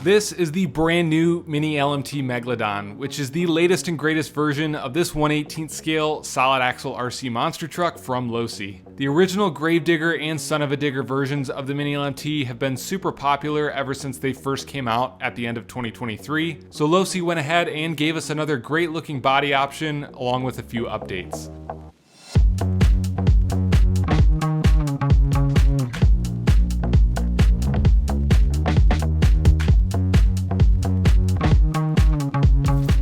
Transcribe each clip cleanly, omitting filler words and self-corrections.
This is the brand new Mini LMT Megalodon, which is the latest and greatest version of this 1/18 scale solid axle RC monster truck from Losi. The original Gravedigger and Son of a Digger versions of the Mini LMT have been super popular ever since they first came out at the end of 2023, so Losi went ahead and gave us another great looking body option along with a few updates.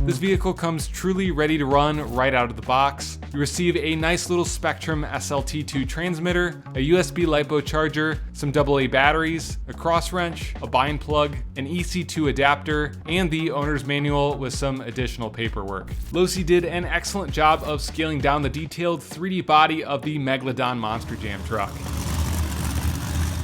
This vehicle comes truly ready to run right out of the box. You receive a nice little Spectrum SLT2 transmitter, a USB LiPo charger, some AA batteries, a cross wrench, a bind plug, an EC2 adapter, and the owner's manual with some additional paperwork. Losi did an excellent job of scaling down the detailed 3D body of the Megalodon Monster Jam truck.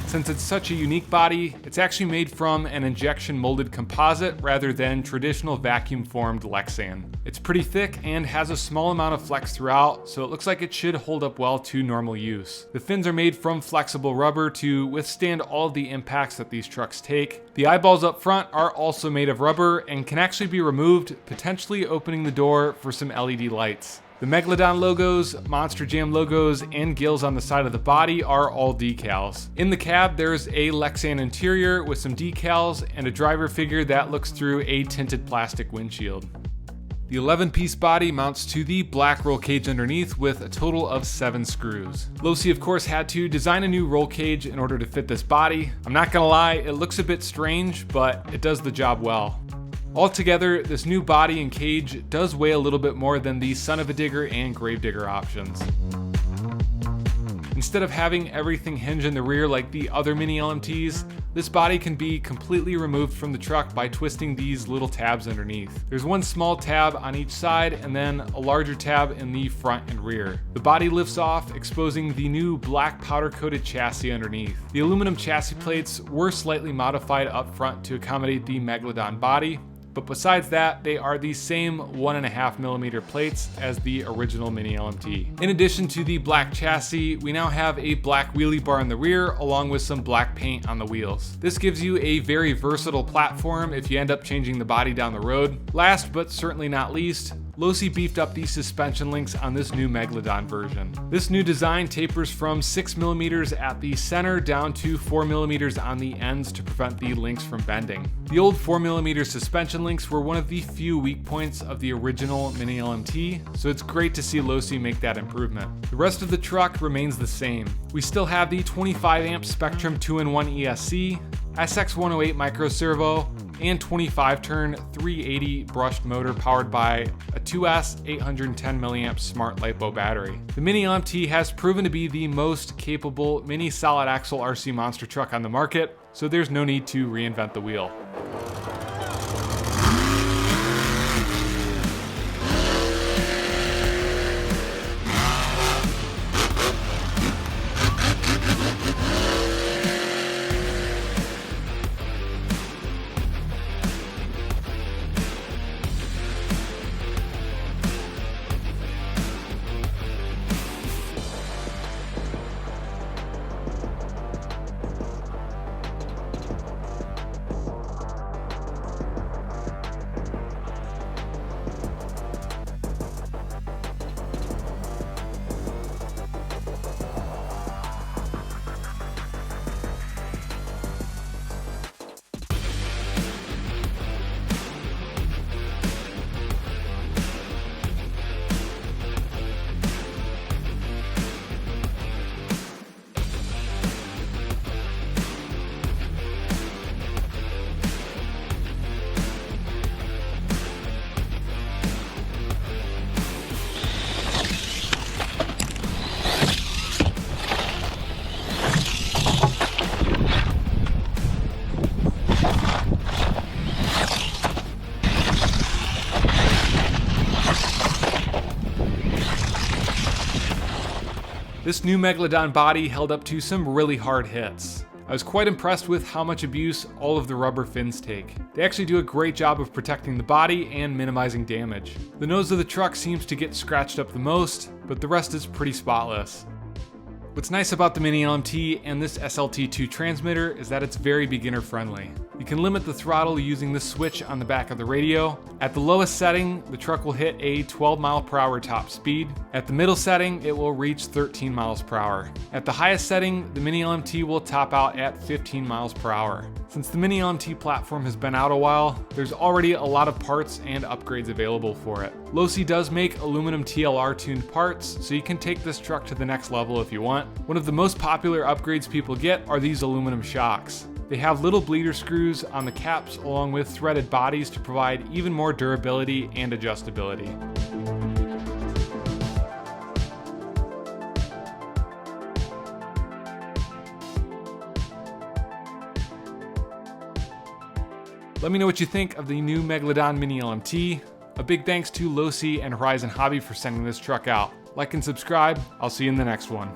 Since it's such a unique body, it's actually made from an injection molded composite rather than traditional vacuum formed Lexan. It's pretty thick and has a small amount of flex throughout, so it looks like it should hold up well to normal use. The fins are made from flexible rubber to withstand all of the impacts that these trucks take. The eyeballs up front are also made of rubber and can actually be removed, potentially opening the door for some LED lights. The Megalodon logos, Monster Jam logos, and gills on the side of the body are all decals. In the cab, there's a Lexan interior with some decals and a driver figure that looks through a tinted plastic windshield. The 11-piece body mounts to the black roll cage underneath with a total of 7 screws. Losi, of course, had to design a new roll cage in order to fit this body. I'm not gonna lie, it looks a bit strange, but it does the job well. Altogether, this new body and cage does weigh a little bit more than the Son of a Digger and Gravedigger options. Instead of having everything hinge in the rear like the other Mini LMTs, this body can be completely removed from the truck by twisting these little tabs underneath. There's one small tab on each side and then a larger tab in the front and rear. The body lifts off, exposing the new black powder-coated chassis underneath. The aluminum chassis plates were slightly modified up front to accommodate the Megalodon body, but besides that, they are the same 1.5mm plates as the original Mini LMT. In addition to the black chassis, we now have a black wheelie bar in the rear along with some black paint on the wheels. This gives you a very versatile platform if you end up changing the body down the road. Last but certainly not least, Losi beefed up the suspension links on this new Megalodon version. This new design tapers from 6mm at the center down to 4mm on the ends to prevent the links from bending. The old 4mm suspension links were one of the few weak points of the original Mini LMT, so it's great to see Losi make that improvement. The rest of the truck remains the same. We still have the 25-amp Spectrum 2-in-1 ESC, SX108 micro servo, and 25-turn 380 brushed motor powered by a 2S 810mAh smart LiPo battery. The Mini LMT has proven to be the most capable mini solid axle RC monster truck on the market, so there's no need to reinvent the wheel. This new Megalodon body held up to some really hard hits. I was quite impressed with how much abuse all of the rubber fins take. They actually do a great job of protecting the body and minimizing damage. The nose of the truck seems to get scratched up the most, but the rest is pretty spotless. What's nice about the Mini LMT and this SLT2 transmitter is that it's very beginner friendly. You can limit the throttle using this switch on the back of the radio. At the lowest setting, the truck will hit a 12 mile per hour top speed. At the middle setting, it will reach 13 miles per hour. At the highest setting, the Mini LMT will top out at 15 miles per hour. Since the Mini LMT platform has been out a while, there's already a lot of parts and upgrades available for it. Losi does make aluminum TLR tuned parts, so you can take this truck to the next level if you want. One of the most popular upgrades people get are these aluminum shocks. They have little bleeder screws on the caps along with threaded bodies to provide even more durability and adjustability. Let me know what you think of the new Megalodon Mini LMT. A big thanks to Losi and Horizon Hobby for sending this truck out. Like and subscribe. I'll see you in the next one.